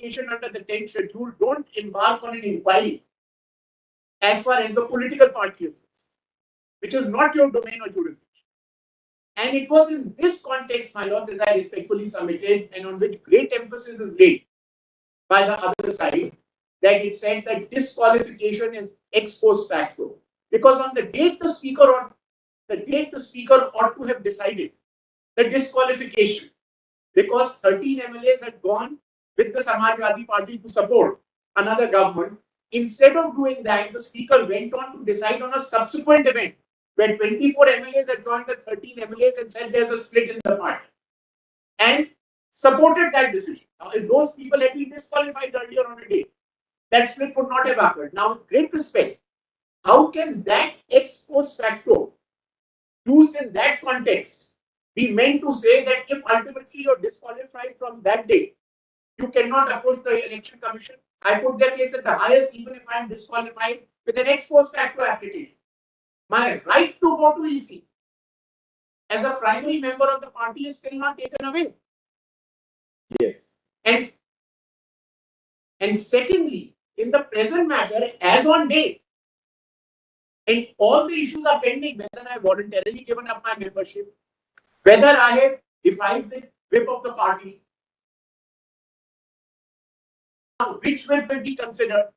disqualification under the 10th schedule don't embark on an inquiry as far as the political party is concerned, which is not your domain or jurisdiction. And it was in this context, my lord, as I respectfully submitted, and on which great emphasis is laid by the other side, that it said that disqualification is ex post facto. Because on the date the speaker ought to have decided the disqualification, because 13 MLAs had gone with the Samajwadi Party to support another government. Instead of doing that, the speaker went on to decide on a subsequent event where 24 MLAs had joined the 13 MLAs and said there's a split in the party, and supported that decision. Now, if those people had been disqualified earlier on a day, that split would not have occurred. Now, with great respect, how can that ex post facto, used in that context, be meant to say that if ultimately you're disqualified from that day, you cannot approach the election commission? I put their case at the highest, even if I'm disqualified with an ex post facto application. My right to go to EC as a primary member of the party is still not taken away. Yes. And secondly, in the present matter, as on date, and all the issues are pending, whether I have voluntarily given up my membership, whether I have defied the whip of the party, now which whip will be considered?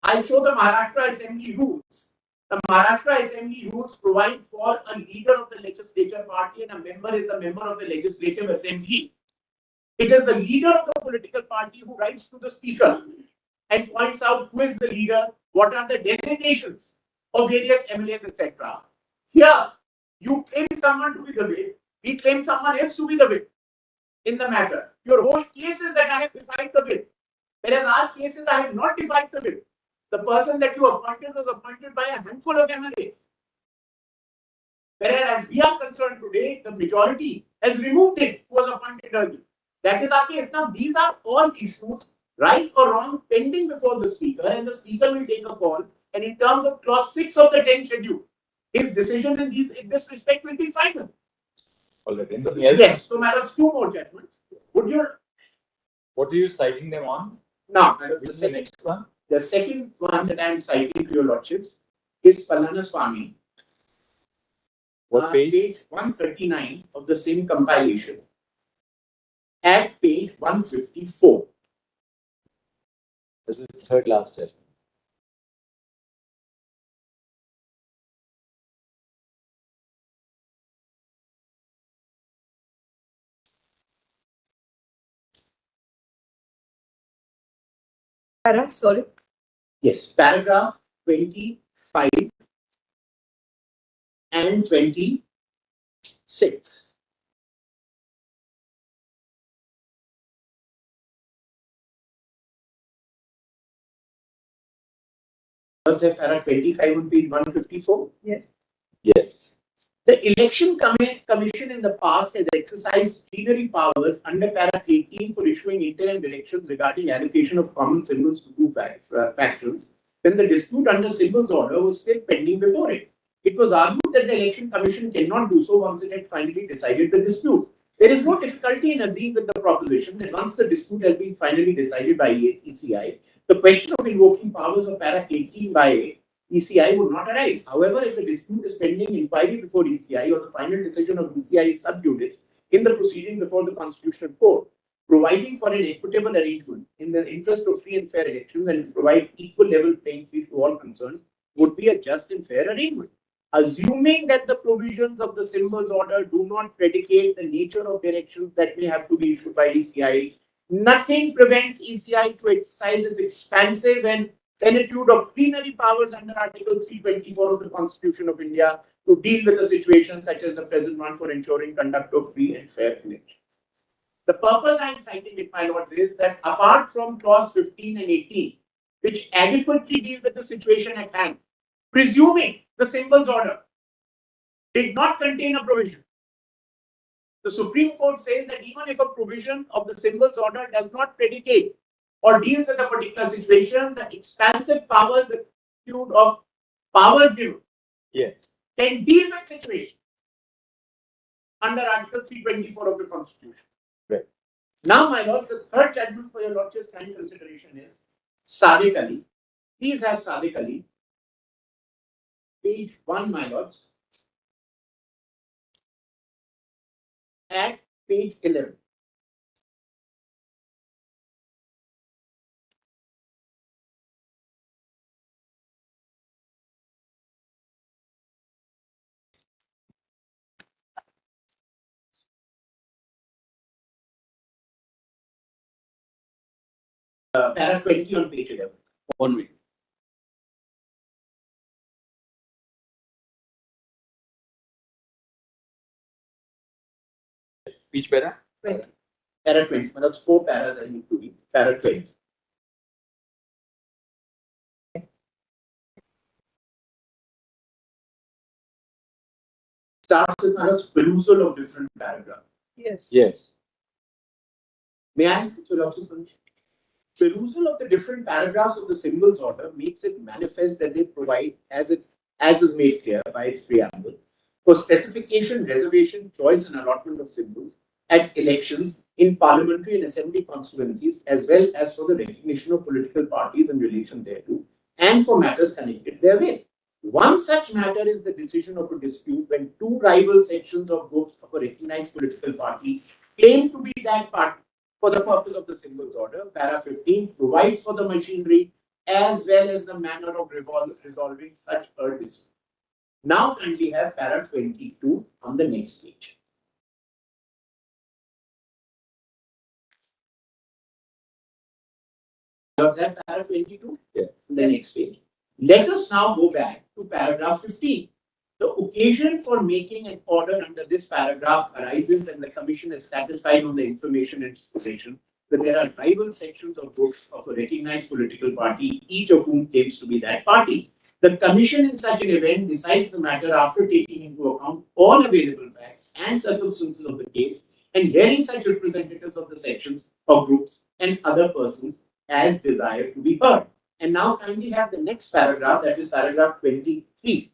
I'll show the Maharashtra Assembly rules. The Maharashtra Assembly rules provide for a leader of the legislature party and a member is a member of the Legislative Assembly. It is the leader of the political party who writes to the speaker and points out who is the leader, what are the designations of various MLAs, etc. Here, you claim someone to be the whip, we claim someone else to be the whip in the matter. Your whole case is that I have defied the whip, whereas our case is I have not defied the whip. The person that you appointed was appointed by a handful of MLAs. Whereas as we are concerned today, the majority has removed it who was appointed earlier. That is our case. Now, these are all issues, right or wrong, pending before the speaker, and the speaker will take a call. And in terms of clause 6 of the 10th schedule, his decision in this respect will be final. So, yes. So, madam, 2 more judgments. Would you? What are you citing them on? Now, which is the next one? The second one that I am citing to your lordships is Palana Swami. What page? Page 139 of the same compilation. At page 154. This is the third last judgment. Sorry. Yes, paragraph 25 and 26. Let's say para 25 would be 154. Yes. Yes. The Election Commission in the past has exercised plenary powers under para 18 for issuing interim directions regarding allocation of common symbols to 2 factions when the dispute under symbols order was still pending before it. It was argued that the Election Commission cannot do so once it had finally decided the dispute. There is no difficulty in agreeing with the proposition that once the dispute has been finally decided by ECI, the question of invoking powers of para 18 by ECI would not arise. However, if the dispute is pending inquiry before ECI or the final decision of ECI is sub judice in the proceeding before the Constitutional Court, providing for an equitable arrangement in the interest of free and fair elections and provide equal level playing field to all concerned would be a just and fair arrangement. Assuming that the provisions of the symbols order do not predicate the nature of directions that may have to be issued by ECI, nothing prevents ECI to exercise its expansive and plenitude of plenary powers under Article 324 of the Constitution of India to deal with a situation such as the present one for ensuring conduct of free and fair elections. The purpose I am citing it, my lords, is that apart from clause 15 and 18, which adequately deal with the situation at hand, presuming the symbols order did not contain a provision, the Supreme Court says that even if a provision of the symbols order does not predicate or deals with a particular situation, the expansive powers, the attitude of powers given, yes, can deal with situation under Article 324 of the Constitution. Right. Now, my lords, the third judgment for your lordship's kind consideration is Sadiq Ali. Please have Sadiq Ali. Page 1, my lords. At page 11. Para 20 on page 11. 1 minute. Which para? Para 20. That's 4 paras I need to read. Para 20. Starts with my lords perusal of different paragraphs. Yes. Yes. May I, with your lordship's permission? Perusal of the different paragraphs of the symbols order makes it manifest that they provide, as is made clear by its preamble, for specification, reservation, choice, and allotment of symbols at elections in parliamentary and assembly constituencies, as well as for the recognition of political parties in relation thereto, and for matters connected therewith. One such matter is the decision of a dispute when two rival sections of groups of a recognized political parties claim to be that party for the purpose of the symbols order. Para 15 provides for the machinery as well as the manner of resolving such a dispute. Now kindly have para 22 on the next page. Was that para 22? Yes. The next page. Let us now go back to paragraph 15. The occasion for making an order under this paragraph arises when the Commission is satisfied on the information in its possession that there are rival sections or groups of a recognized political party, each of whom claims to be that party. The Commission in such an event decides the matter after taking into account all available facts and circumstances of the case and hearing such representatives of the sections or groups and other persons as desired to be heard. And now kindly have the next paragraph, that is paragraph 23.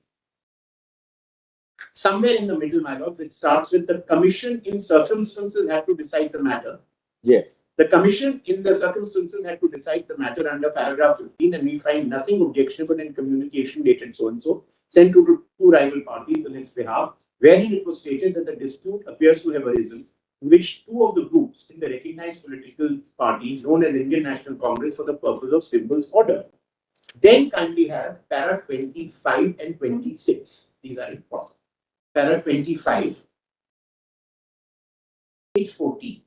Somewhere in the middle, my lord, which starts with the Commission in circumstances had to decide the matter. Yes. The Commission in the circumstances had to decide the matter under paragraph 15, and we find nothing objectionable in communication dated so and so, sent to two rival parties on its behalf, wherein it was stated that the dispute appears to have arisen in which two of the groups in the recognized political party known as Indian National Congress for the purpose of symbols order. Then kindly have para 25 and 26. These are important. Para 25, page 14.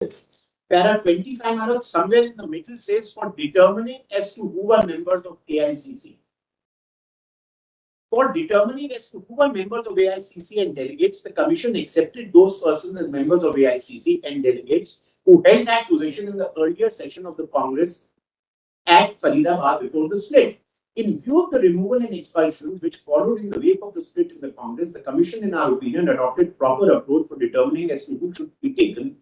Yes. Para 25, my lord, somewhere in the middle says for determining as to who are members of AICC. For determining as to who are members of AICC and delegates, the Commission accepted those persons as members of AICC and delegates who held that position in the earlier session of the Congress at Faridabad before the split. In view of the removal and expulsion which followed in the wake of the split in the Congress, the Commission, in our opinion, adopted proper approach for determining as to who should be taken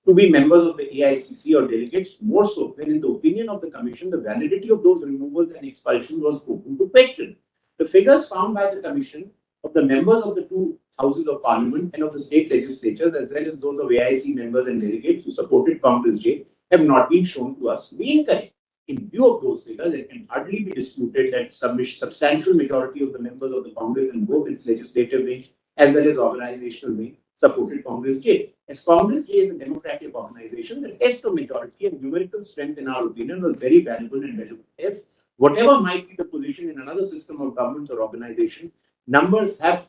to be members of the AICC or delegates, more so when in the opinion of the Commission, the validity of those removals and expulsion was open to question. The figures found by the Commission of the members of the two houses of Parliament and of the state legislatures, as well as those of AIC members and delegates who supported Congress J, have not been shown to us to be incorrect. In view of those figures, it can hardly be disputed that substantial majority of the members of the Congress in both its legislative wing as well as organizational wing supported Congress J. As Congress J is a democratic organization, the test of majority and numerical strength, in our opinion, was very valuable and relevant. Yes, whatever might be the position in another system of government or organization, numbers have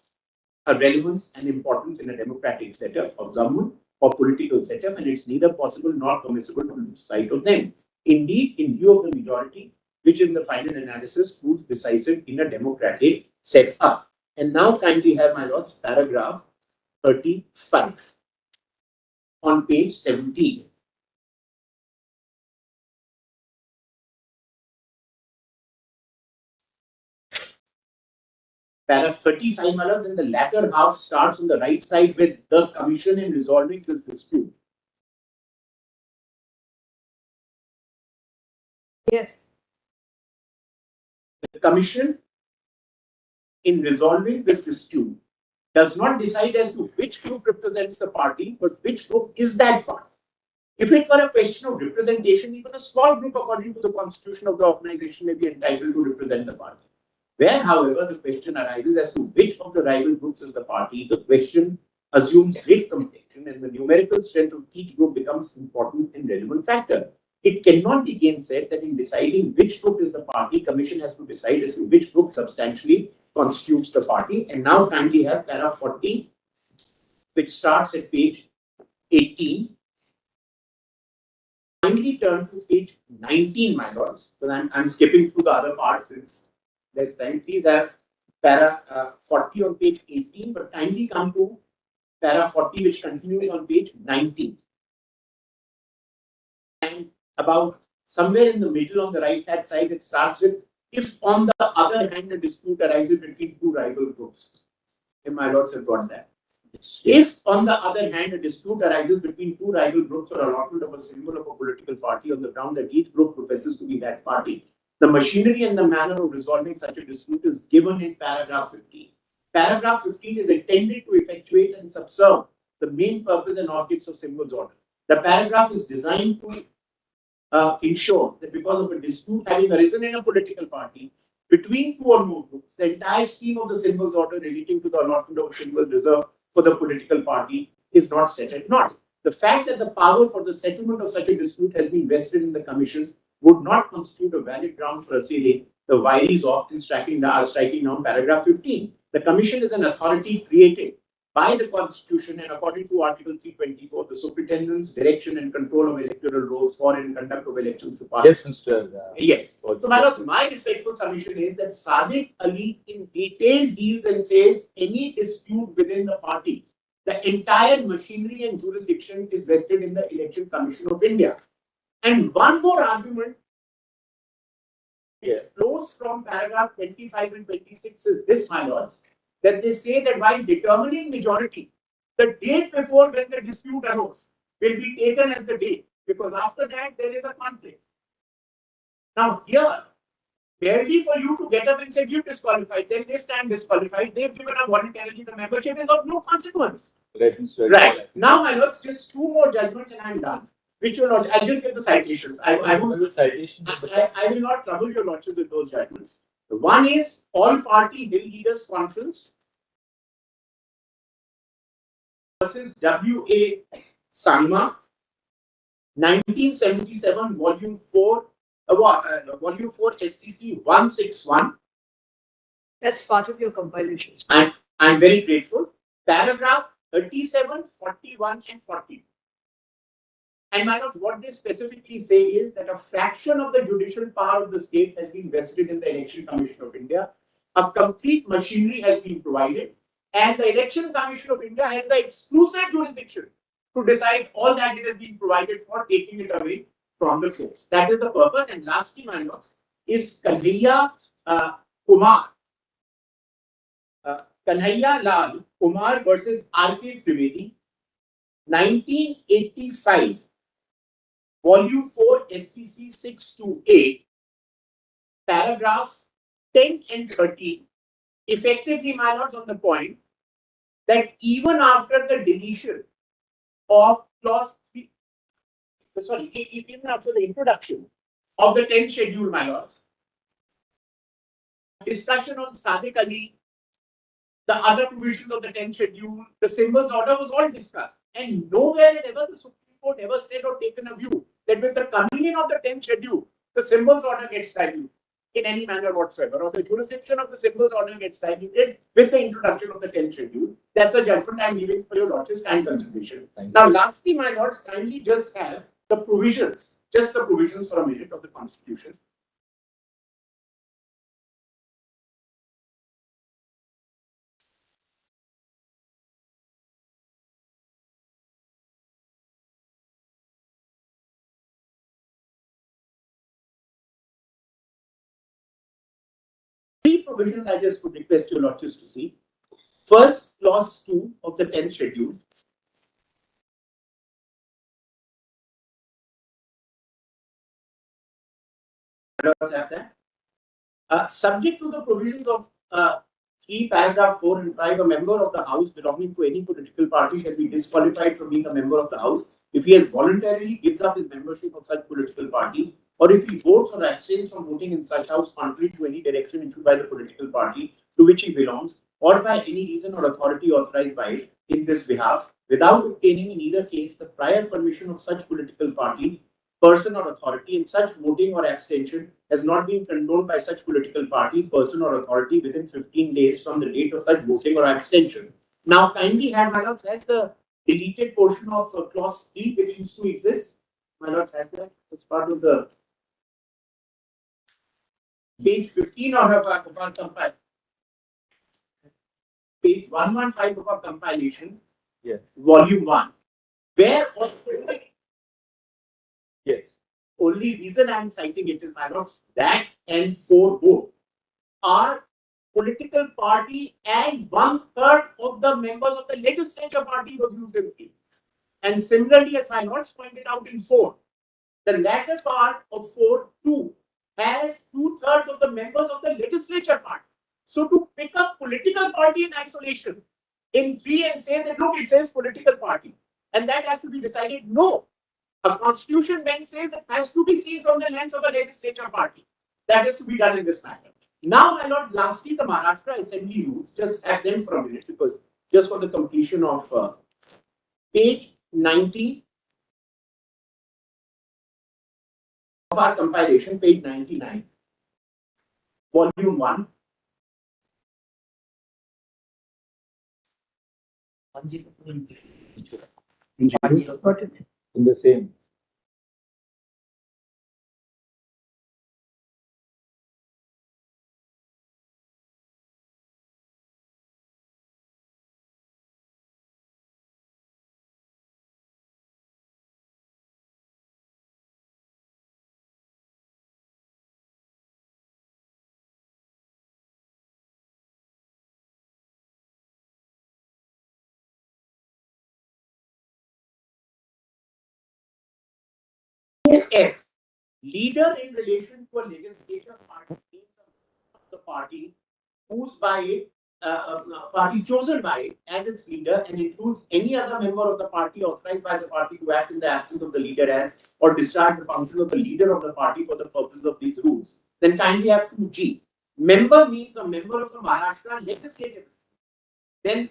a relevance and importance in a democratic setup of government or political setup, and it's neither possible nor permissible to lose sight of them. Indeed, in view of the majority, which in the final analysis proves decisive in a democratic setup. And now kindly have, my lords, paragraph 35 on page 17. Paragraph 35, my lords, and the latter half starts on the right side with the Commission in resolving this dispute. Yes. The Commission in resolving this dispute does not decide as to which group represents the party, but which group is that party. If it were a question of representation, even a small group, according to the constitution of the organization, may be entitled to represent the party. Where, however, the question arises as to which of the rival groups is the party, the question assumes great competition, and the numerical strength of each group becomes an important and relevant factor. It cannot be gainsaid that in deciding which group is the party, Commission has to decide as to which group substantially constitutes the party. And now kindly have para 40, which starts at page 18. Kindly turn to page 19, my lords, because I'm skipping through the other parts since there's time. Please have para 40 on page 18, but kindly come to para 40, which continues on page 19. And about somewhere in the middle on the right hand side, it starts with, if on the other hand a dispute arises between two rival groups. If my lords have got that. If, on the other hand, a dispute arises between two rival groups or allotment of a symbol of a political party on the ground that each group professes to be that party, the machinery and the manner of resolving such a dispute is given in paragraph 15. Paragraph 15 is intended to effectuate and subserve the main purpose and objects of symbols order. The paragraph is designed to ensure that because of a dispute having arisen in a political party between two or more groups, the entire scheme of the symbols order relating to the allotment of a symbol reserved for the political party is not set at naught. The fact that the power for the settlement of such a dispute has been vested in the Commission would not constitute a valid ground for assailing the wiles of and striking down paragraph 15. The Commission is an authority created by the Constitution and according to Article 324, the superintendence, direction and control of electoral rolls for and conduct of elections to parliament. Yes, Mr. Yes. So, my lords, my respectful submission is that Sadiq Ali in detail deals and says any dispute within the party, the entire machinery and jurisdiction is vested in the Election Commission of India. And one more argument flows from paragraph 25 and 26 is this, my lords, that they say that while determining majority, the date before when the dispute arose will be taken as the date, because after that there is a conflict. Now here, barely for you to get up and say you disqualified, then they stand disqualified. They've given up voluntarily. The membership is of no consequence. Right, Mr. Right. Now, my lords, just two more judgments and I'm done. Which will not, I'll just get the citations. I will not trouble your lordships with those judgments. One is All Party Hill Leaders Conference versus W.A. Sangma, 1977, Volume 4, Volume 4, SCC 161. That's part of your compilation. I'm very grateful. Paragraph 37, 41, and 42. And my lords, what they specifically say is that a fraction of the judicial power of the state has been vested in the Election Commission of India. A complete machinery has been provided. And the Election Commission of India has the exclusive jurisdiction to decide all that it has been provided for, taking it away from the courts. That is the purpose. And lastly, my lords, is Kanhaiya Lal Kumar versus R.K. Trivedi, 1985. Volume 4, SCC 628, paragraphs 10 and 13, effectively, my lords, on the point that even after the deletion of clause 3, even after the introduction of the 10th schedule, my lords, discussion on Sadiq Ali, the other provisions of the 10th schedule, the symbols order was all discussed. And nowhere has ever the Supreme Court ever said or taken a view that with the coming in of the 10th schedule, the symbols order gets diluted in any manner whatsoever, or the jurisdiction of the symbols order gets diluted with the introduction of the 10th schedule. That's a judgment I'm giving for your lordships and consideration. Now, lastly, my lords, kindly just have the provisions, just the provisions for a minute of the Constitution. Three provisions I just would request your lordships to see. First, clause 2 of the 10th schedule. Subject to the provisions of 3, paragraph 4 and 5, a member of the House belonging to any political party shall be disqualified from being a member of the House if he has voluntarily gives up his membership of such political party, or if he votes or abstains from voting in such House contrary to any direction issued by the political party to which he belongs, or by any reason or authority authorized by it in this behalf, without obtaining in either case the prior permission of such political party, person or authority, and such voting or abstention has not been condoned by such political party, person or authority within 15 days from the date of such voting or abstention. Now, kindly have, my lord, has the deleted portion of clause 3 which used to exist. My lord has that as part of the page 15 of our compilation. Page 115 of our compilation, Yes. volume 1, where Yes. only reason I am citing it is, my lord, that and 4 both are political party and 1/3 of the members of the legislature party was used in 3. And similarly, as my lords pointed out in 4, the latter part of 4(2) has 2/3 of the members of the legislature party. So to pick up political party in isolation in 3 and say that look, it says political party, and that has to be decided. No, a constitution bench says that has to be seen from the lens of a legislature party. That is to be done in this matter. Now, my lord, lastly, the Maharashtra Assembly rules, just have them for a minute, because just for the completion of page 90 of our compilation, page 99, volume 1. In the same. F. Leader in relation to a legislature party of the party whose by it, party chosen by it as its leader, and includes any other member of the party authorized by the party to act in the absence of the leader as or discharge the function of the leader of the party for the purposes of these rules. Then kindly have 2G. Member means a member of the Maharashtra Legislative Assembly. Then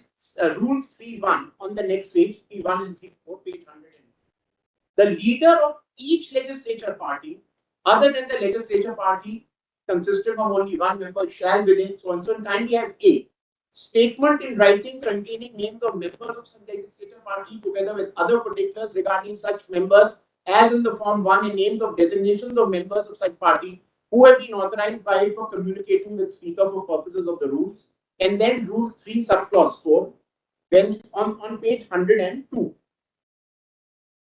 rule 3.1 on the next page, 3.1 and 3.4, page 100. The leader of each legislature party, other than the legislature party consisting of only one member, shall within so and so, and kindly have A. Statement in writing containing names of members of some legislature party together with other particulars regarding such members as in the form 1, and names of designations of members of such party who have been authorized by it for communicating with speaker for purposes of the rules. And then rule 3 subclause 4, when on page 102.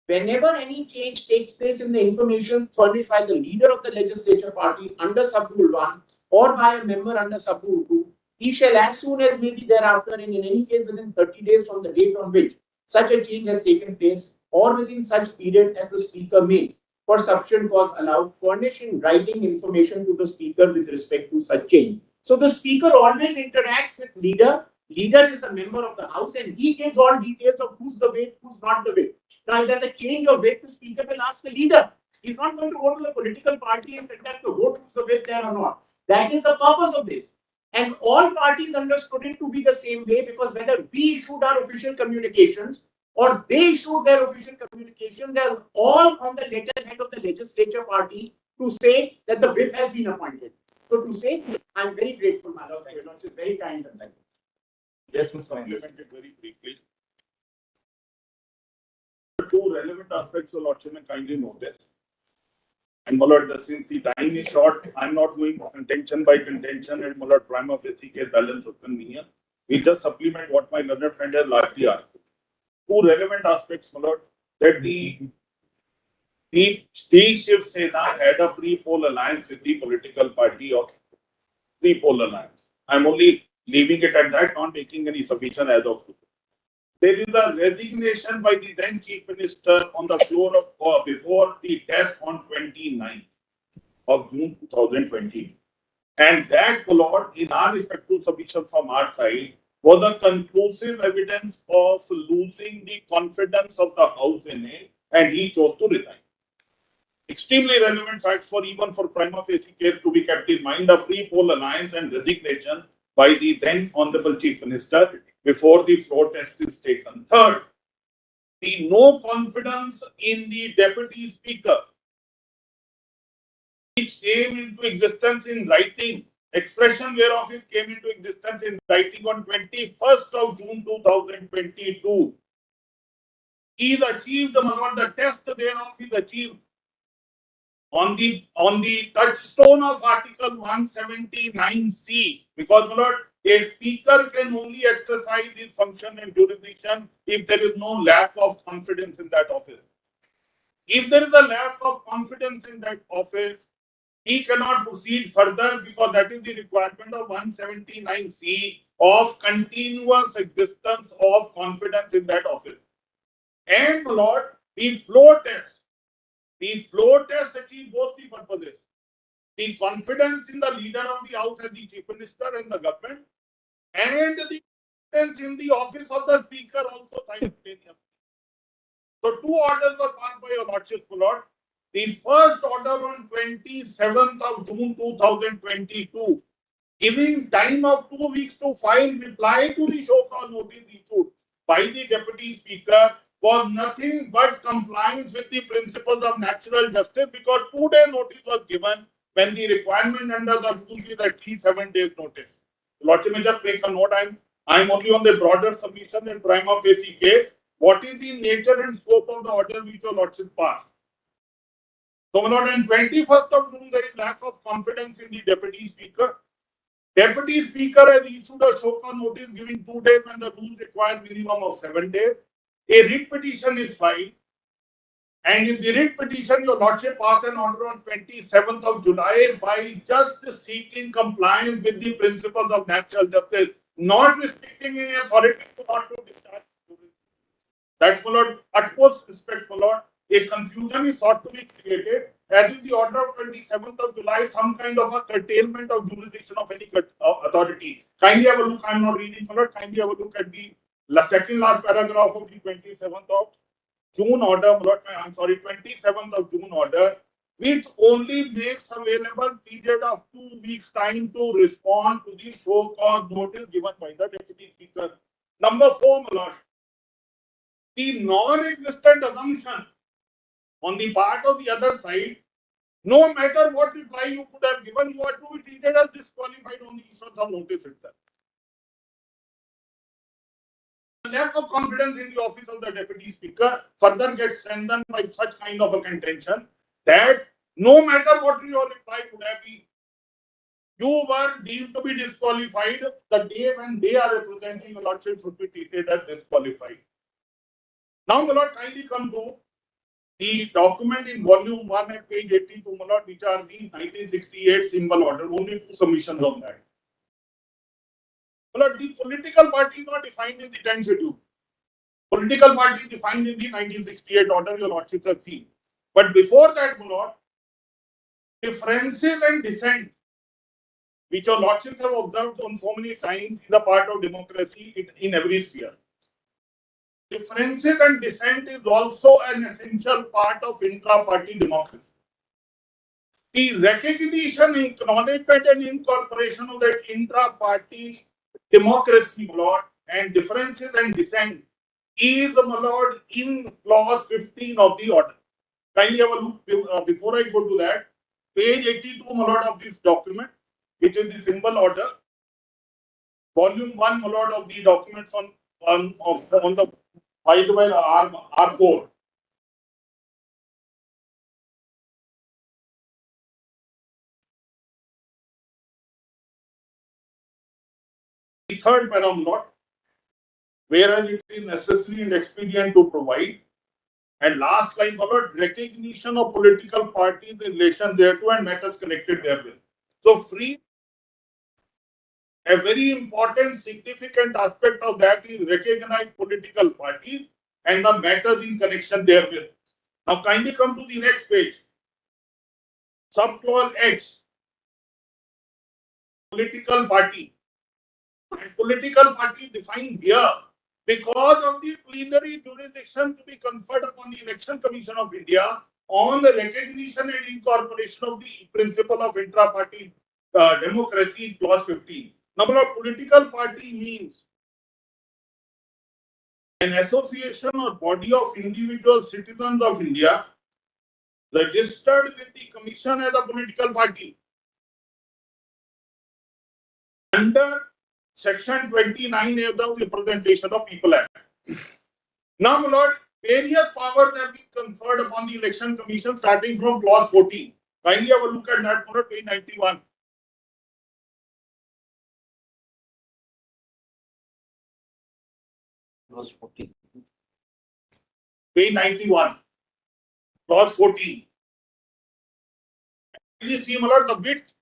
Whenever any change takes place in the information furnished by the leader of the legislature party under sub-rule 1 or by a member under sub-rule 2, he shall, as soon as may be thereafter, and in any case within 30 days from the date on which such a change has taken place, or within such period as the speaker may, for sufficient cause allowed, furnish in writing information to the speaker with respect to such change. So the speaker always interacts with leader. Leader is the member of the house, and he gives all details of who's the whip, who's not the whip. Now, if there's a change of whip, the speaker will ask the leader. He's not going to go to the political party and conduct a vote who's the whip there or not. That is the purpose of this. And all parties understood it to be the same way, because whether we issued our official communications or they issued their official communication, they're all on the letterhead of the legislature party to say that the whip has been appointed. So to say, I'm very grateful, my lord. Your lordship is very kind and thank you. Yes, Mr. Implement it very briefly. The two relevant aspects of Lordship may kindly notice. And my lord, since the time is short, I'm not going contention by contention, and my lord, prima facie case balance of convenience. We just supplement what my learned friend has largely asked. Two relevant aspects, my lord, that the Shiv Sena had a pre-poll alliance with the political party of pre-poll alliance. I'm only leaving it at that, not making any submission as of today. There is a resignation by the then Chief Minister on the floor of before the test on 29th of June 2020. And that, my lord, in our respectful submission from our side, was a conclusive evidence of losing the confidence of the House in him, and he chose to resign. Extremely relevant facts for even for prima facie case to be kept in mind, a pre-poll alliance and resignation by the then Honorable Chief Minister before the floor test is taken. Third, the no confidence in the Deputy Speaker, which came into existence in writing, expression whereof it came into existence in writing on 21st of June 2022. Is achieved, my lord, the test thereof is achieved on the touchstone of Article 179C, because, my lord, a speaker can only exercise his function and jurisdiction if there is no lack of confidence in that office. If there is a lack of confidence in that office, he cannot proceed further, because that is the requirement of 179C of continuous existence of confidence in that office. And, my lord, the floor test achieves both the purposes. The confidence in the leader of the House as the Chief Minister and the government, and the confidence in the office of the Speaker also simultaneously. So two orders were passed by your Lordship, my lord. The first order on 27th of June 2022, giving time of 2 weeks to file reply to the show cause notice issued by the Deputy Speaker, was nothing but compliance with the principles of natural justice, because 2-day notice was given when the requirement under the rules is at least 7 days notice. Lordship, may just make a note. I'm only on the broader submission and prima facie case. What is the nature and scope of the order which your Lordship passed? So, my lord, on 21st of June, there is lack of confidence in the Deputy Speaker. Deputy Speaker has issued a show cause notice giving 2 days when the rules require minimum of 7 days. A writ petition is filed, and in the writ petition, your Lordship passed an order on 27th of July by just seeking compliance with the principles of natural justice, not restricting any authority to not to discharge. That's, my lord, utmost respect, my lord. A confusion is sought to be created, as in the order of 27th of July, some kind of a curtailment of jurisdiction of any authority. Kindly have a look. I'm not reading, my lord. Kindly have a look at the second last paragraph of the 27th of June order, my lord. I'm sorry, 27th of June order, which only makes available period of 2 weeks time to respond to the show cause notice given by the Deputy Speaker. Number 4, my lord, the non-existent assumption on the part of the other side, no matter what reply you could have given, you are to be treated as disqualified on the issuance of notice itself. The lack of confidence in the office of the Deputy Speaker further gets strengthened by such kind of a contention that no matter what your reply could have been, you were deemed to be disqualified the day when they are representing your Lordship should be treated as disqualified. Now, my lord, kindly come to the document in volume 1 at page 82, my lord, which are the 1968 symbol order, only 2 submissions on that. My lord, the political party is not defined in the 10th schedule. Political party is defined in the 1968 order, your Lordship has seen. But before that, my lord, differences and dissent, which your Lordships have observed on so many times, is a part of democracy in every sphere. Differences and dissent is also an essential part of intra-party democracy. The recognition, acknowledgement, and incorporation of that intra-party democracy, my lord, and differences and dissent is, my lord, in clause 15 of the order. Kindly have a look before I go to that. Page 82, my lord, of this document, which is the symbol order. Volume 1, my lord, of the documents on the filed by R4. The third paragraph, Lord, whereas it is necessary and expedient to provide. And last line, my lord, recognition of political parties in relation thereto and matters connected therewith. So, free, a very important, significant aspect of that is recognize political parties and the matters in connection therewith. Now, kindly come to the next page. Subclause H. political party. And political party defined here because of the plenary jurisdiction to be conferred upon the Election Commission of India on the recognition and incorporation of the principle of intra-party democracy, clause 15. Now, political party means an association or body of individual citizens of India registered with the commission as a political party under section 29A of the Representation of People Act. Now, my lord, various powers have been conferred upon the Election Commission starting from clause 14. Kindly have a look at that, my lord, page 91. Clause 14. Page 91, clause 14. Please see, my lord, the width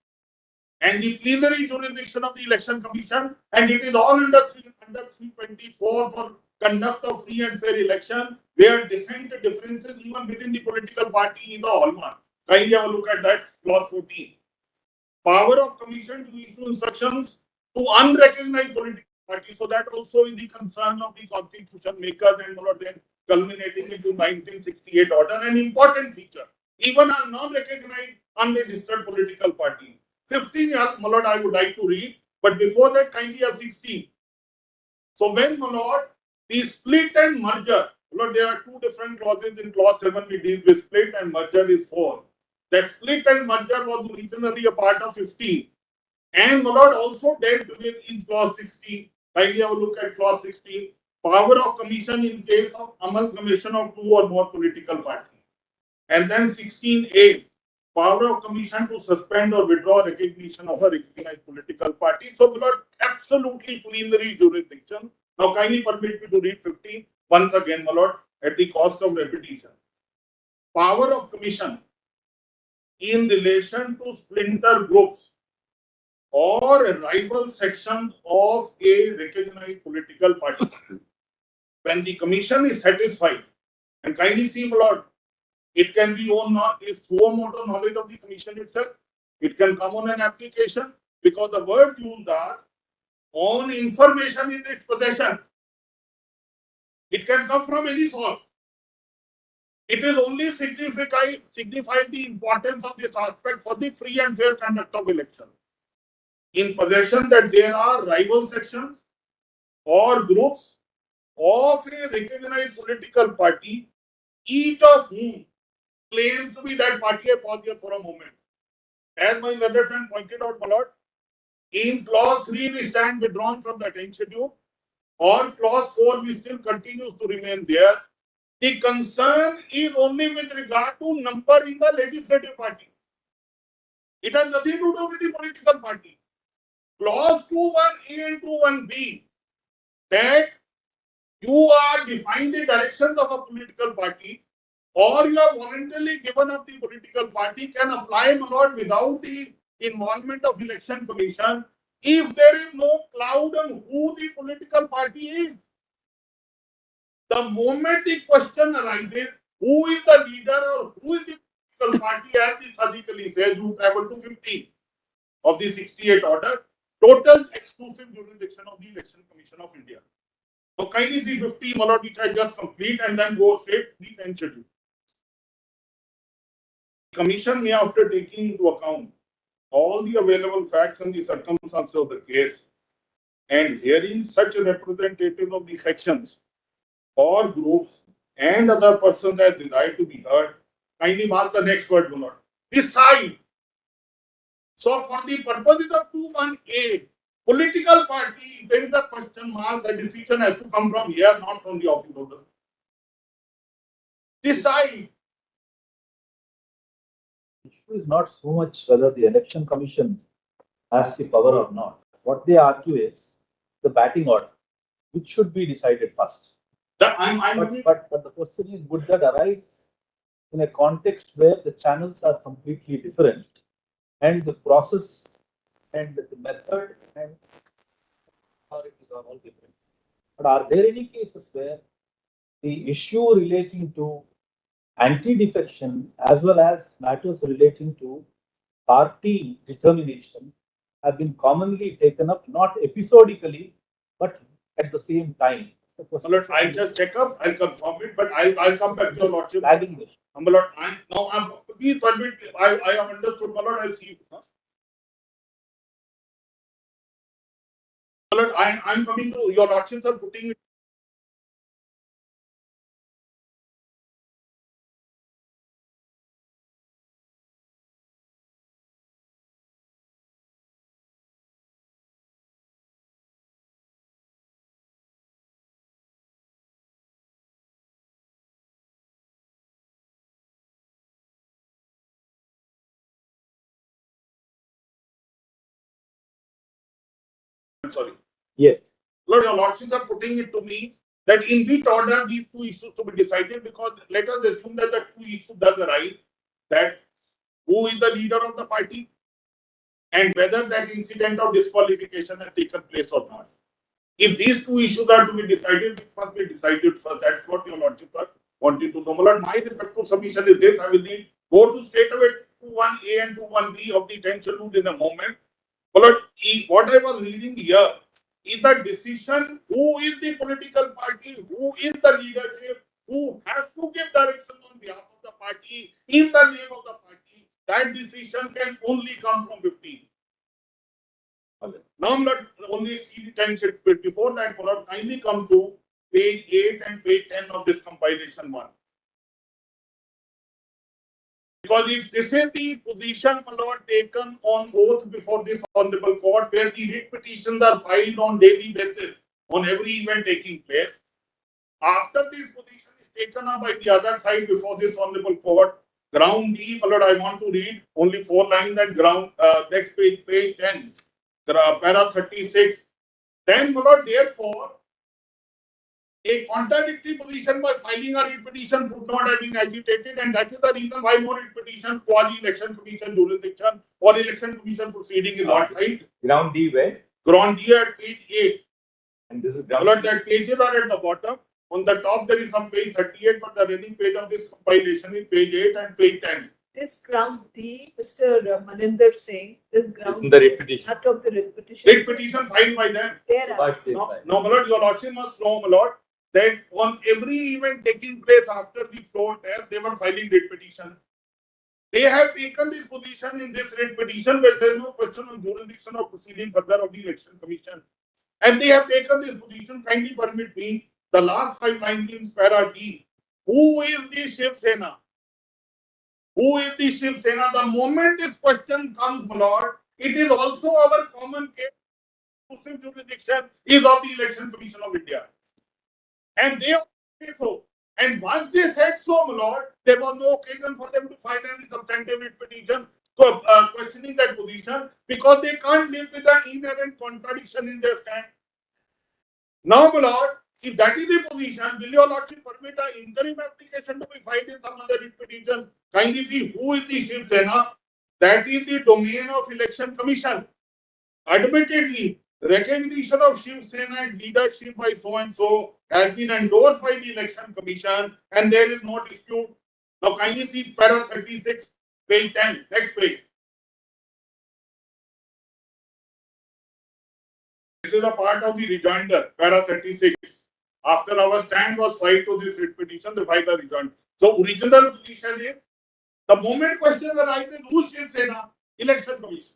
and the plenary jurisdiction of the Election Commission, and it is all under 324 for conduct of free and fair election, where dissent differences even within the political party in the hallmark. Kindly have a look at that, clause 14. Power of commission to issue instructions to unrecognized political parties. So that also is the concern of the constitution makers, and then culminating into 1968 order, an important feature. Even a non-recognized, unregistered political party. 15, my lord, I would like to read, but before that, kindly have 16. So when, my lord, the split and merger, my lord, there are two different clauses in clause 7, we deal with split, and merger is 4. That split and merger was originally a part of 15. And, my lord, also dealt with in clause 16. Kindly have a look at clause 16. Power of commission in case of amalgamation of two or more political parties. And then 16A. Power of commission to suspend or withdraw recognition of a recognized political party. So, my lord, absolutely plenary jurisdiction. Now, kindly permit me to read 15 once again, my lord, at the cost of repetition. Power of commission in relation to splinter groups or rival sections of a recognized political party. When the commission is satisfied, and kindly see, my lord, it can be its own motor knowledge of the commission itself. It can come on an application because the word used are on information in its possession. It can come from any source. It is only signify the importance of this aspect for the free and fair conduct of election. In possession that there are rival sections or groups of a recognized political party, each of whom claims to be that party. I pause here for a moment. As my letter friend pointed out, my lord, in clause 3 we stand withdrawn from that schedule. On clause 4 we still continues to remain there. The concern is only with regard to number in the legislative party. It has nothing to do with the political party. Clause 2(1)(a) and 2(1)(b) that you are defining the directions of a political party, or you have voluntarily given up the political party, can apply, my lord, without the involvement of election commission if there is no cloud on who the political party is. The moment the question arises, who is the leader or who is the political party, as the sadically says, you travel to 15 of the 68 order, total exclusive jurisdiction of the Election Commission of India. So kindly see 15, my lord, which I just complete, and then go straight to the 10th schedule. Commission may, after taking into account all the available facts and the circumstances of the case, and hearing such representatives of the sections or groups and other persons that desire to be heard, kindly mark the next word, my lord. Decide. So, for the purposes of 2(1)(a), political party, there is a question mark. The decision has to come from here, not from the office holder. Decide. The issue is not so much whether the election commission has the power or not. What they argue is the batting order, which should be decided first. But the question is, would that arise in a context where the channels are completely different and the process and the method and authorities are all different? But are there any cases where the issue relating to anti-defection as well as matters relating to party determination have been commonly taken up, not episodically, but at the same time. My lord, I'll just check up, I'll confirm it, but I'll come back to your lordship. Flagging this. My lord, please permit, I have understood, my lord, I'll see. My lord, I'm coming to your lordships are putting it. I'm sorry. Yes. Lord, your lordships are putting it to me that in which order these two issues to be decided, because let us assume that the two issues does arise, that who is the leader of the party and whether that incident of disqualification has taken place or not. If these two issues are to be decided, it must be decided first. That's what your lordship are wanting to know. My lord, my respectful submission is this. I will go to straight away to 1A and to 1B of the 10th schedule in a moment. My lord, what I was reading here is the decision who is the political party, who is the leadership, who has to give direction on behalf of the party, in the name of the party. That decision can only come from 15. Now I'm not only see the 10 sheet, but before that, my lord, kindly come to page 8 and page 10 of this compilation 1. Because if this is the position, my lord, taken on oath before this honorable court, where the writ petitions are filed on daily basis on every event taking place, after this position is taken up by the other side before this honorable court, ground D, my lord, I want to read only 4 lines and ground next page, page 10, para 36. Then, my lord, therefore, a contradictory position by filing a writ petition would not have been agitated, and that is the reason why no writ petition quasi election commission jurisdiction or election commission proceeding is not filed. Ground D where? Ground D at page 8. And this is My ground lord, that pages are at the bottom. On the top, there is some page 38, but the running page of this compilation is page 8 and page 10. This ground D, Mr. Maninder saying, this ground Isn't the D writ is petition. part of the writ petition. Writ petition filed by them. There are. No, my lord, your lordship must know, my lord, that on every event taking place after the floor test, they were filing writ petition. They have taken this position in this writ petition where there is no question on jurisdiction or proceeding further of the election commission. And they have taken this position. Kindly permit me, the last 5 lines in para D. Who is the Shiv Sena? Who is the Shiv Sena? The moment this question comes, my lord, it is also our common case. Exclusive jurisdiction is of the Election Commission of India. And they said so. And once they said so, my lord, there was no occasion for them to file any substantive writ petition questioning that position, because they can't live with the inherent contradiction in their stand. Now, my lord, if that is the position, will your lordship permit an interim application to be filed in some other writ petition? Kindly see who is the Shiv Sena. That is the domain of Election Commission. Admittedly, recognition of Shiv Sena and leadership by so and so has been endorsed by the Election Commission, and there is no dispute. Now, kindly see para 36, page 10, next page. This is a part of the rejoinder, para 36. After our stand was filed to this writ petition, they filed a rejoinder. So, original position is the moment question arises, who's Shiv Sena? Election Commission.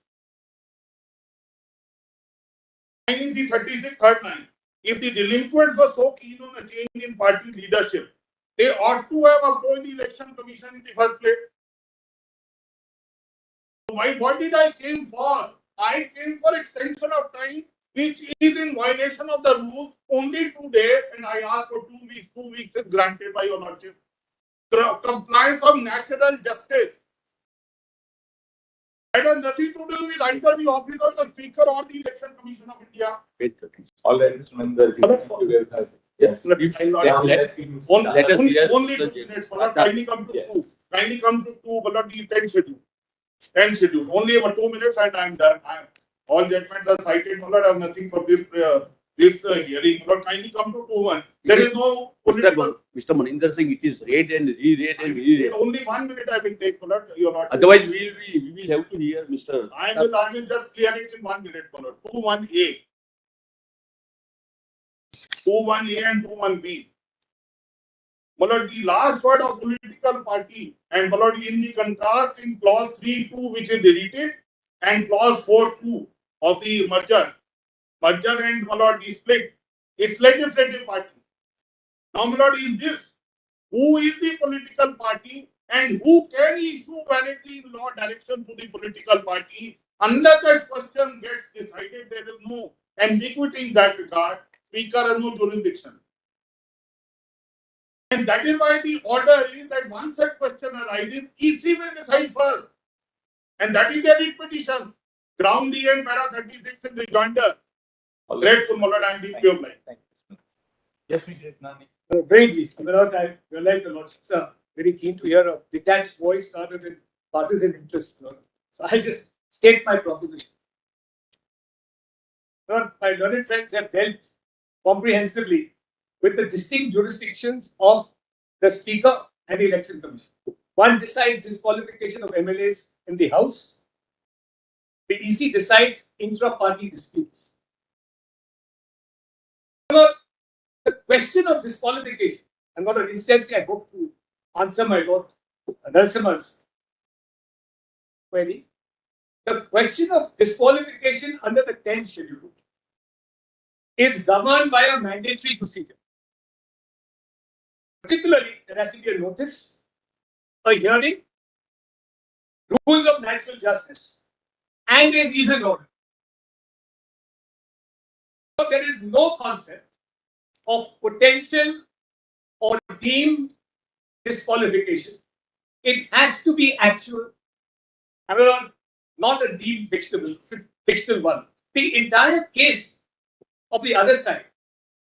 Kindly see 36, third line. If the delinquents were so keen on a change in party leadership, they ought to have approached the Election Commission in the first place. What did I came for? I came for extension of time, which is in violation of the rules, only 2 days, and I asked for 2 weeks. 2 weeks is granted by your lordship. Compliance of natural justice. That has nothing to do with either the office of the Speaker or the Election Commission of India. All right, Mr. Maninder. Yes. Only 2 minutes. Kindly come to 2. Kindly come to 2, but the 10 schedule. 10 schedule. Only about 2 minutes and I am done. All judgments are cited. I have nothing for this this hearing. Lord, kindly come to 2-1. There is no political. Mr. Maninder Singh, it is read and re-read and re-read. Only 1 minute I will take, Lord. You are not. Otherwise, we will have to hear Mr. I will just clear it in 1 minute, Lord. 2-1A. 2-1A and 2-1B. Lord, the last word of political party, and Lord, in the contrast in clause 3.2, which is deleted, and clause 4.2 of the merger and Lord, the split, it's legislative party. Now, Lord, in this, who is the political party and who can issue validly law direction to the political party? Unless that question gets decided, there is no ambiguity in that regard. Speaker has no jurisdiction. And that is why the order is that once such question arises, EC will decide first. And that is their petition. Ground D and para 36 in rejoinder. Grateful, Mullah, I am deeply obliged. Thank you. Yes, we did, Nani. Very brief. I realize the Lordships are very keen to hear a detached voice rather than partisan interest. So I just state my proposition. My learned friends have dealt comprehensively with the distinct jurisdictions of the Speaker and the Election Commission. One decides disqualification of MLAs in the House. The EC decides intra-party disputes. The question of disqualification, and not instantly, I hope to answer my Lord Narasimha's query. The question of disqualification under the 10th schedule is governed by a mandatory procedure. Particularly, there has to be a notice, a hearing, rules of natural justice, and a reasoned order. So there is no concept of potential or deemed disqualification. It has to be actual, not a deemed fictional one. The entire case of the other side,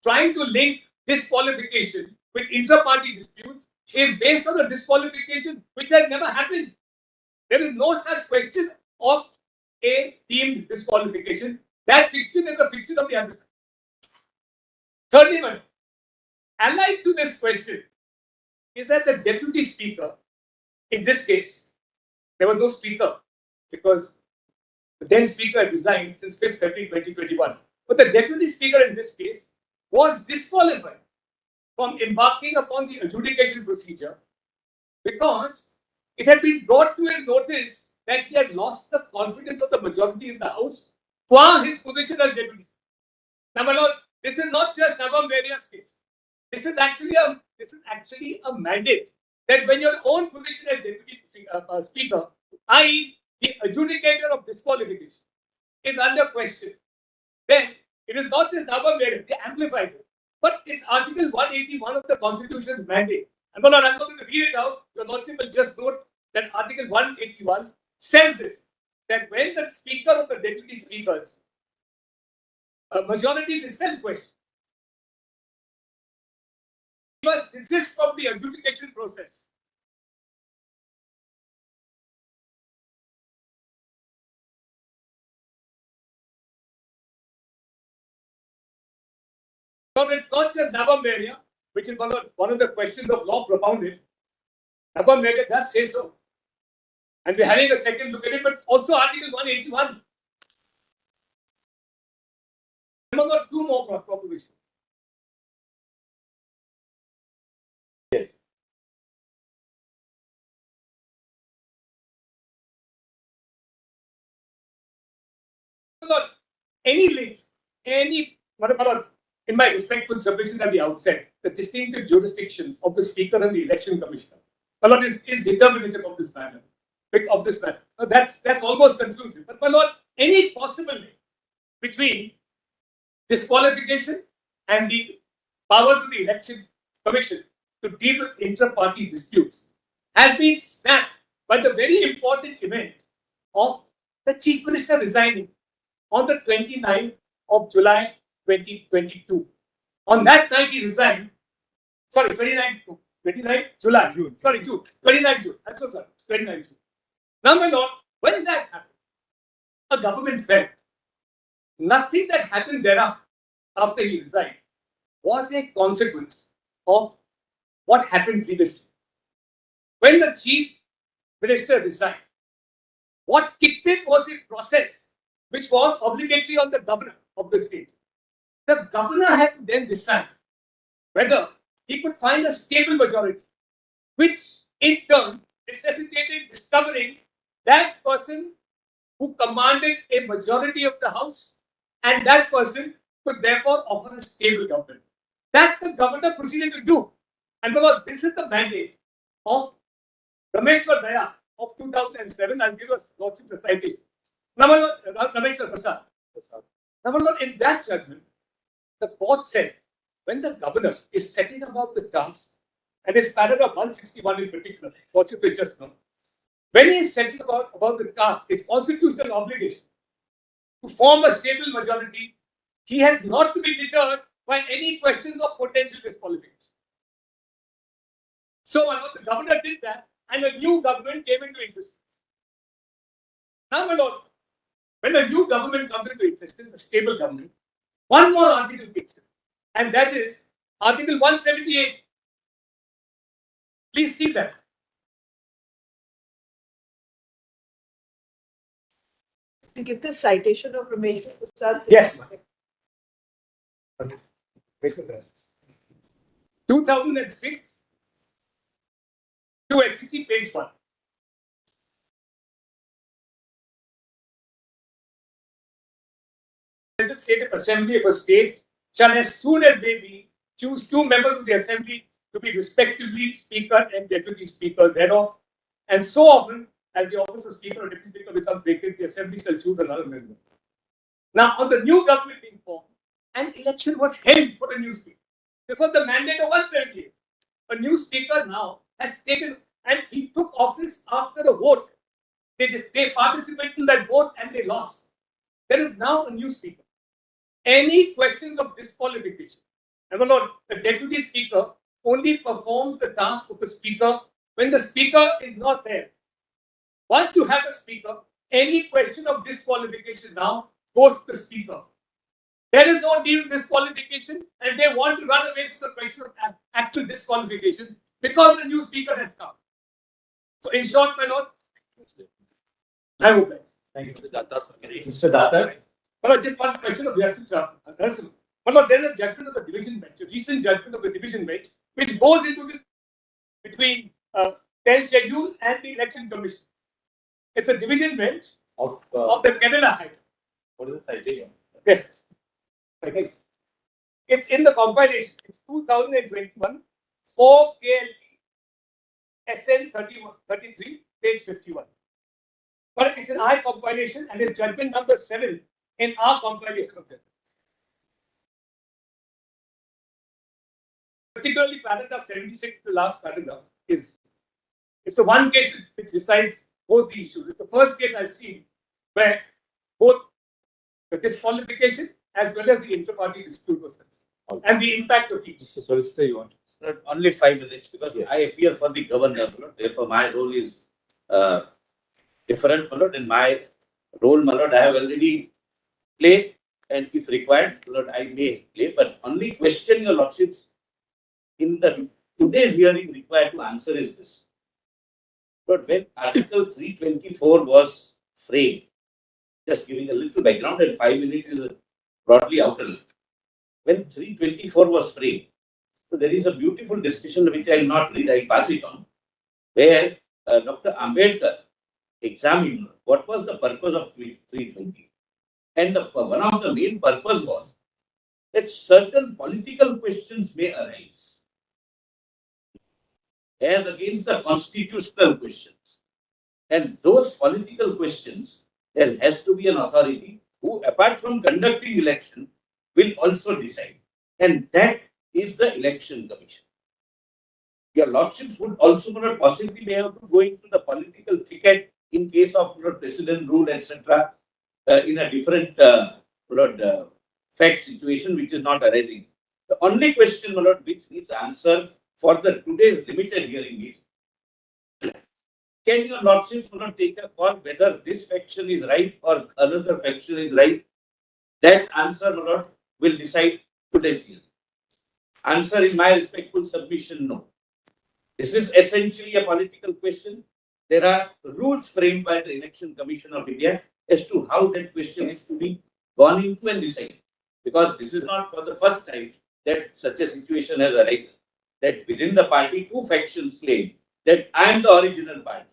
trying to link disqualification with intra-party disputes, is based on a disqualification which has never happened. There is no such question of a deemed disqualification. That fiction is the fiction of the other side. Thirdly, allied to this question is that the Deputy Speaker, in this case, there was no Speaker because the then Speaker had resigned since 5th February 2021. But the Deputy Speaker in this case was disqualified from embarking upon the adjudication procedure because it had been brought to his notice that he had lost the confidence of the majority in the House for his position as Deputy Speaker. Now, my Lord, this is not just Navam Varia's case. This is actually a mandate that when your own position as Deputy Speaker, i.e., the adjudicator of disqualification, is under question, then it is not just Navam Varia, they amplified it. But it's Article 181 of the Constitution's mandate. And well, I'm not going to read it out. Your Lordship will just note that Article 181 says this, that when the Speaker of the Deputy Speakers, a majority is itself question, he must desist from the adjudication process. So it's not just Navam Varia, which is one of the questions of law propounded. Navam Varia does say so. And we're having a second look at it, but also Article 181. Remember, two more propositions. Yes. Any link, in my respectful submission at the outset, the distinctive jurisdictions of the Speaker and the Election Commissioner is determinative of this matter. That's almost conclusive. But my Lord, any possible link between disqualification and the power to the Election Commission to deal with intra-party disputes has been snapped by the very important event of the Chief Minister resigning on the 29th of July 2022. On that night he resigned. Sorry, 29th July. June. Sorry, June. 29th June. I'm so sorry. 29th June. Now, my Lord, when that happened, a government fell. Nothing that happened thereafter after he resigned was a consequence of what happened previously. When the chief minister resigned, what kicked in was a process which was obligatory on the governor of the state. The governor had to then decide whether he could find a stable majority, which in turn necessitated discovering that person who commanded a majority of the house, and that person could therefore offer a stable government. That the governor proceeded to do. And because this is the mandate of Rameshwar Daya of 2007, I'll give us the citation. Rameshwar Prasad. Number one, in that judgment, the court said when the governor is setting about the task, and it's paragraph 161 in particular, what you just know, when he is setting about the task, his constitutional obligation to form a stable majority, he has not to be deterred by any questions of potential disqualification. So the governor did that, and a new government came into existence. Now, my lord, when a new government comes into existence, a stable government, one more article kicks in, and that is Article 178. Please see that. To give the citation of Ramesh Prasad. Yes. 2006 to SEC page 1. The legislative assembly of a state shall, as soon as they be, choose 2 members of the assembly to be respectively speaker and deputy speaker thereof, and so often as the office of speaker or deputy speaker becomes vacant, the assembly shall choose another member. Now, on the new government being formed, an election was held for a new speaker. This was the mandate of 178. A new speaker now has taken, and he took office after a vote. They participated in that vote and they lost. There is now a new speaker. Any questions of disqualification, and my lord, the deputy speaker only performs the task of the speaker when the speaker is not there. Once you have a speaker, any question of disqualification now goes to the speaker. There is no need of disqualification, and they want to run away from the question of actual disqualification because the new speaker has come. So, in short, my lord, I hope that. Thank you. Mr. Datar. Well, just one question of Justice Narasimhan. Well, there is a judgment of the division bench, a recent judgment of the division bench, which goes into this between 10 schedule and the election commission. It's a division bench Of of the Kerala High Court. what is the citation? Yes. Okay. It's in the compilation. It's 2021 4 KLT SN 33, page 51. But it's an I compilation and it's judgment number 7 in our compilation of them. Particularly paragraph 76, the last paragraph, it's the one case which decides both the issues. It's the first case I've seen where both the disqualification as well as the inter-party dispute was concerned, and the impact of each. Mr. Solicitor, you want to? Sir, only 5 minutes because I appear for the governor. Therefore, my role is different. In my role, I have already played, and if required, I may play. But only question your lordships in the today's hearing required to answer is this. But when Article 324 was framed, just giving a little background, and 5 minutes is broadly outer. When 324 was framed, so there is a beautiful discussion which I will not read, I will pass it on, where Dr. Ambedkar examined what was the purpose of 320. And one of the main purpose was that certain political questions may arise as against the constitutional questions. And those political questions, there has to be an authority who, apart from conducting election, will also decide. And that is the election commission. Your lordships would also not possibly be able to go into the political thicket in case of president rule, etc., in a different fact situation which is not arising. The only question, which needs answer for the today's limited hearing is, can your lordships take a call whether this faction is right or another faction is right? That answer, will decide today's hearing? Answer in my respectful submission, no. This is essentially a political question. There are rules framed by the Election Commission of India as to how that question is to be gone into and decided. Because this is not for the first time that such a situation has arisen. That within the party, two factions claim that I am the original party.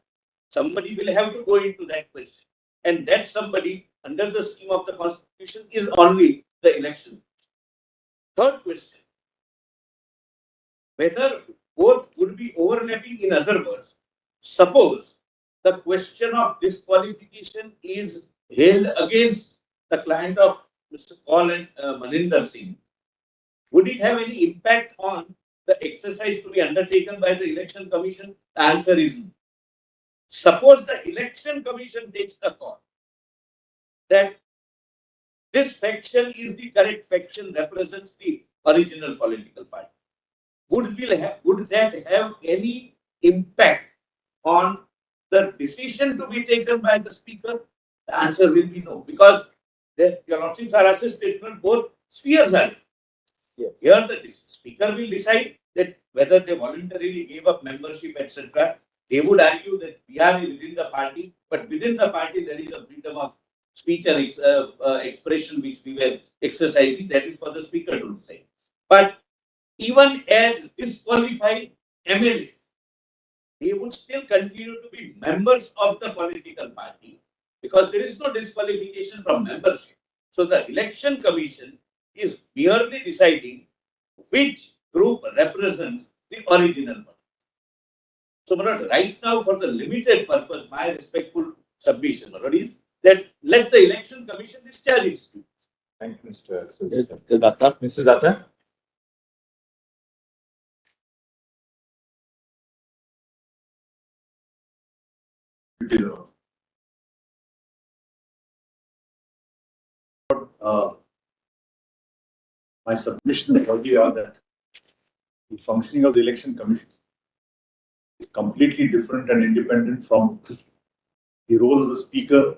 Somebody will have to go into that question. And that somebody, under the scheme of the Constitution, is only the election. Third question, whether both would be overlapping. In other words, suppose the question of disqualification is held against the client of Mr. Paul and Maninder Singh, would it have any impact on the exercise to be undertaken by the Election Commission? The answer is no. Suppose the Election Commission takes the call that this faction is the correct faction, represents the original political party. Would that have any impact on the decision to be taken by the speaker? The answer will be no, because your lordships are assisted on both spheres. Yes. Here the speaker will decide that whether they voluntarily gave up membership, etc. They would argue that we are within the party, but within the party there is a freedom of speech and expression which we were exercising. That is for the speaker to decide. But even as disqualified MLAs, they would still continue to be members of the political party because there is no disqualification from membership. So the Election Commission is merely deciding which group represents the original party. So, right now, for the limited purpose, my respectful submission is that let the Election Commission discharge its duties. Thank you, Mr. Datta. Mr. Datta? My submission already are that the functioning of the Election Commission is completely different and independent from the role of the Speaker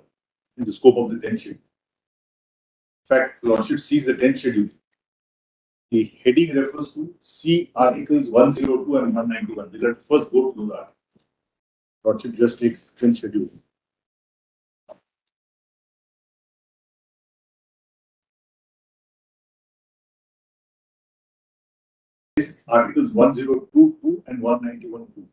in the scope of the 10th schedule. In fact, Lordship sees the 10th schedule. The heading refers to C Articles 102 and 191. We'll have to first go to those articles. Lordship just takes 10th schedule. Articles 1022 and 191.2.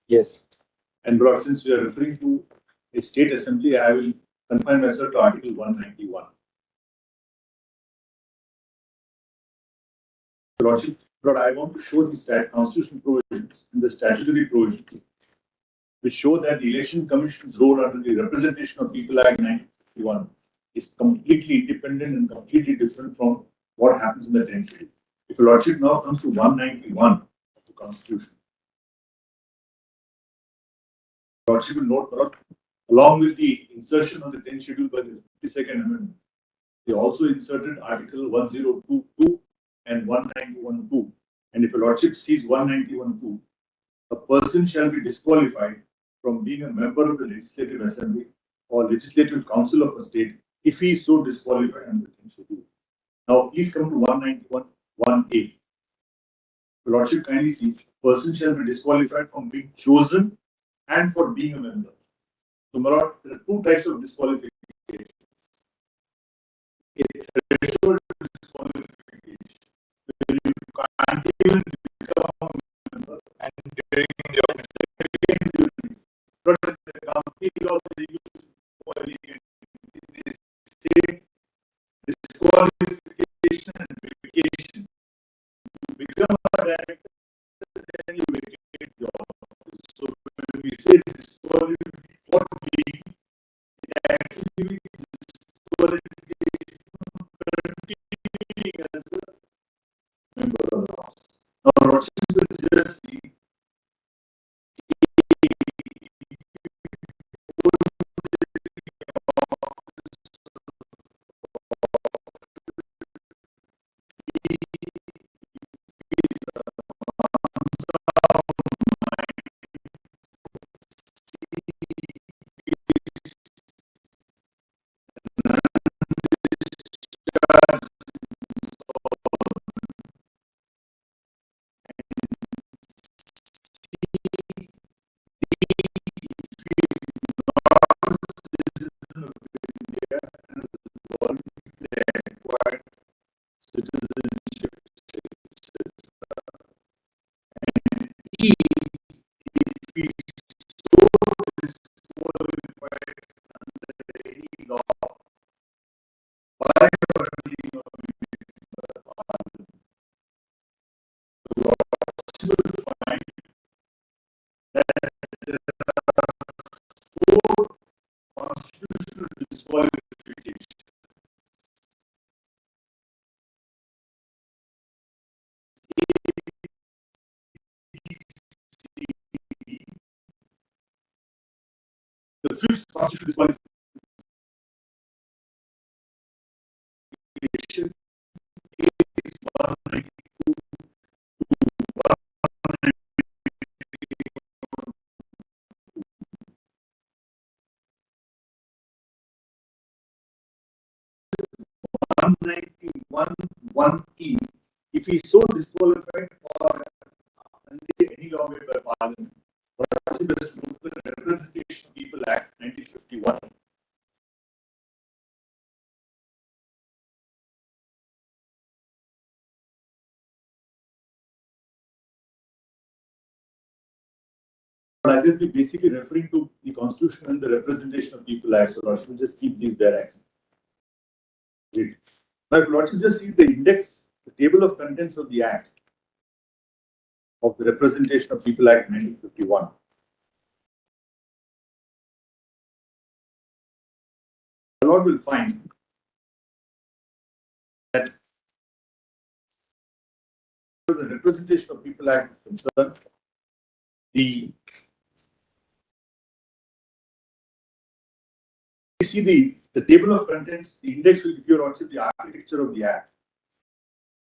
Yes. And Lord, since we are referring to a state assembly, I will confine myself to Article 191. Lordship, Lord, I want to show the constitutional provisions and the statutory provisions which show that the Election Commission's role under the Representation of People Act 1951 is completely independent and completely different from what happens in the 10th schedule. If your Lordship now comes to 191 of the Constitution, Lordship will note, along with the insertion of the 10th schedule by the 52nd Amendment, they also inserted Article 1022 and 191.2. And if your Lordship sees 191.2, a person shall be disqualified from being a member of the Legislative Assembly or Legislative Council of a state if he is so disqualified under the 10th schedule. Now, please come to 191.1a. Your Lordship kindly sees, person shall be disqualified from being chosen and for being a member. So, my Lord, there are two types of disqualifications. A threshold disqualification, where you can't even become a member, and during your second duty, the company law they use they say disqualification and vacation. You become a director, then you vacate the office. So when we say disqualification for being, it actually means disqualification from continuing as a member of the house. Now, Lordship will just see by or under the Parliament, the Lordship will find that there are 4 constitutional disqualifications. The 5th constitutional disqualification is 192. 191(1)(e), if he is so disqualified for any law made by Parliament, but the Representation of People Act 1951. But I will be basically referring to the Constitution and the Representation of People Act, so I should just keep these bare accents. Now, if Lordship just sees the index, the table of contents of the Act, of the Representation of People Act 1951. The Lord will find that the Representation of People Act is concerned, you see the table of contents, the index will give you also the architecture of the Act.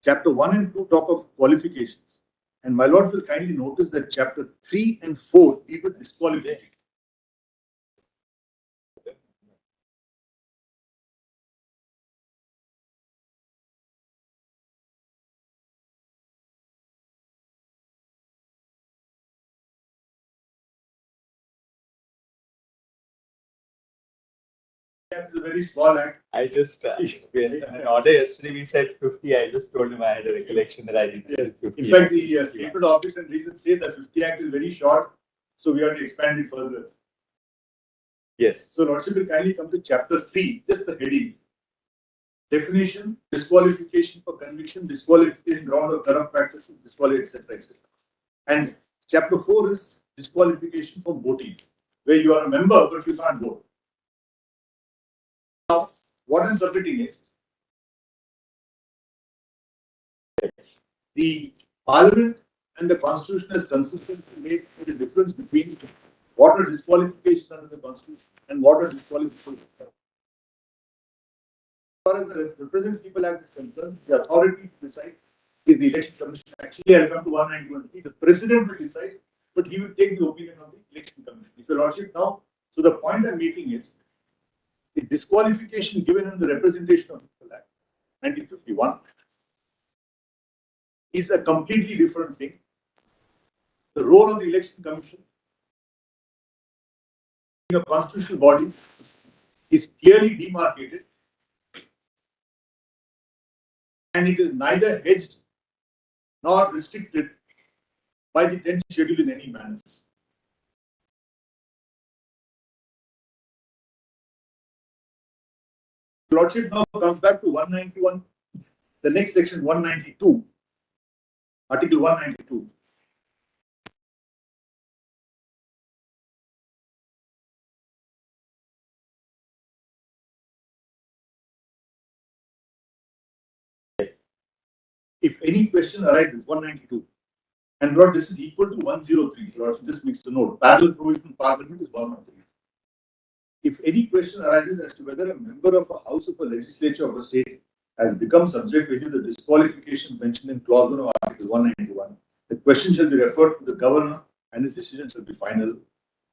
Chapter 1 and 2 talk of qualifications. And my Lord will kindly notice that chapter 3 and 4 deal with disqualification. It's a very small act. I just, in order yesterday we said 50, I just told him I had a recollection that I didn't. Yes. 50. In fact, the statement of office and reasons say that 50 Act is very short, so we have to expand it further. Yes. So Lordship will kindly come to chapter 3, just the headings. Definition, disqualification for conviction, disqualification ground of corrupt practices, disqualification, etc., etc. And chapter 4 is disqualification from voting, where you are a member but you can't vote. Now, what I'm submitting is the Parliament and the Constitution has consistently made the difference between what are disqualifications under the Constitution and what are disqualifications. As far as the Representative People Act is concerned, the authority to decide is the Election Commission. Actually, I'll come to 191. The President will decide, but he will take the opinion of the Election Commission. If your Lordship now, so the point I'm making is the disqualification given in the Representation of People Act 1951 is a completely different thing. The role of the Election Commission, a constitutional body, is clearly demarcated, and it is neither hedged nor restricted by the 10th schedule in any manner. Lordship now comes back to 191, the next section 192, Article 192. If any question arises, 192, and Lord, this is equal to 103. Lord, just makes a note. Parallel provision Parliament is 113. If any question arises as to whether a member of a house of a legislature of a state has become subject to any of the disqualifications mentioned in clause 1 of Article 191, the question shall be referred to the governor and his decision shall be final.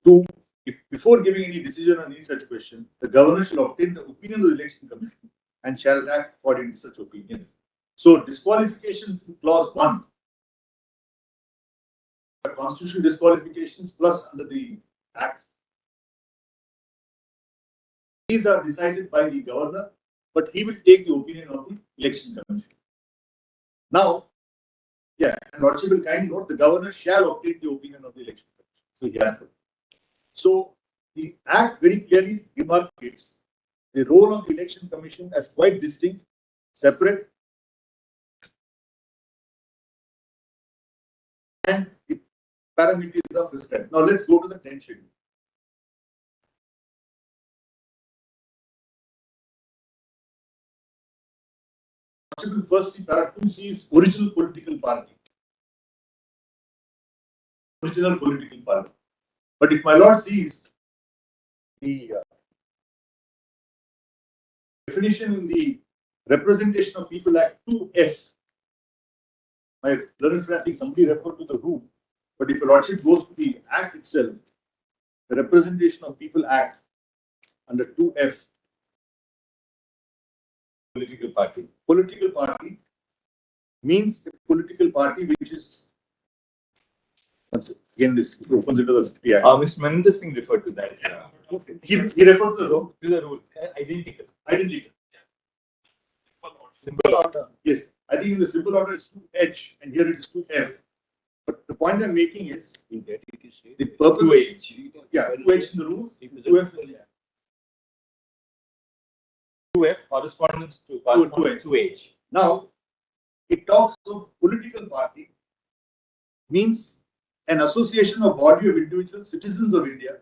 2. If before giving any decision on any such question, the governor shall obtain the opinion of the Election Commission and shall act according to such opinion. So, disqualifications in clause 1, constitutional disqualifications plus under the Act. These are decided by the governor, but he will take the opinion of the Election Commission. Now, yeah, and Lordship will kindly note the governor shall obtain the opinion of the Election Commission. So, he has to. So, the Act very clearly demarcates the role of the Election Commission as quite distinct, separate, and the parameters are prescribed. Now let's go to the 10th schedule. First, para 2C is original political party. Original political party. But if my lord sees the definition in the Representation of People Act 2F, my learned friend, I think somebody referred to the rule, but if your lordship goes to the act itself, the Representation of People Act under 2F, Political party. Political party means a political party which is, again this opens into the 50 Act. Mr. Maninder Singh referred to that. He referred to the rule. To the rule. Identical. Identical. Simple order. Yes, I think in the simple order it's 2H and here it is 2F. But the point I'm making is the purpose. 2H. Yeah, 2H in the rules, 2F in the act. 2F corresponds to 2H. Now, it talks of political party means an association or body of individual citizens of India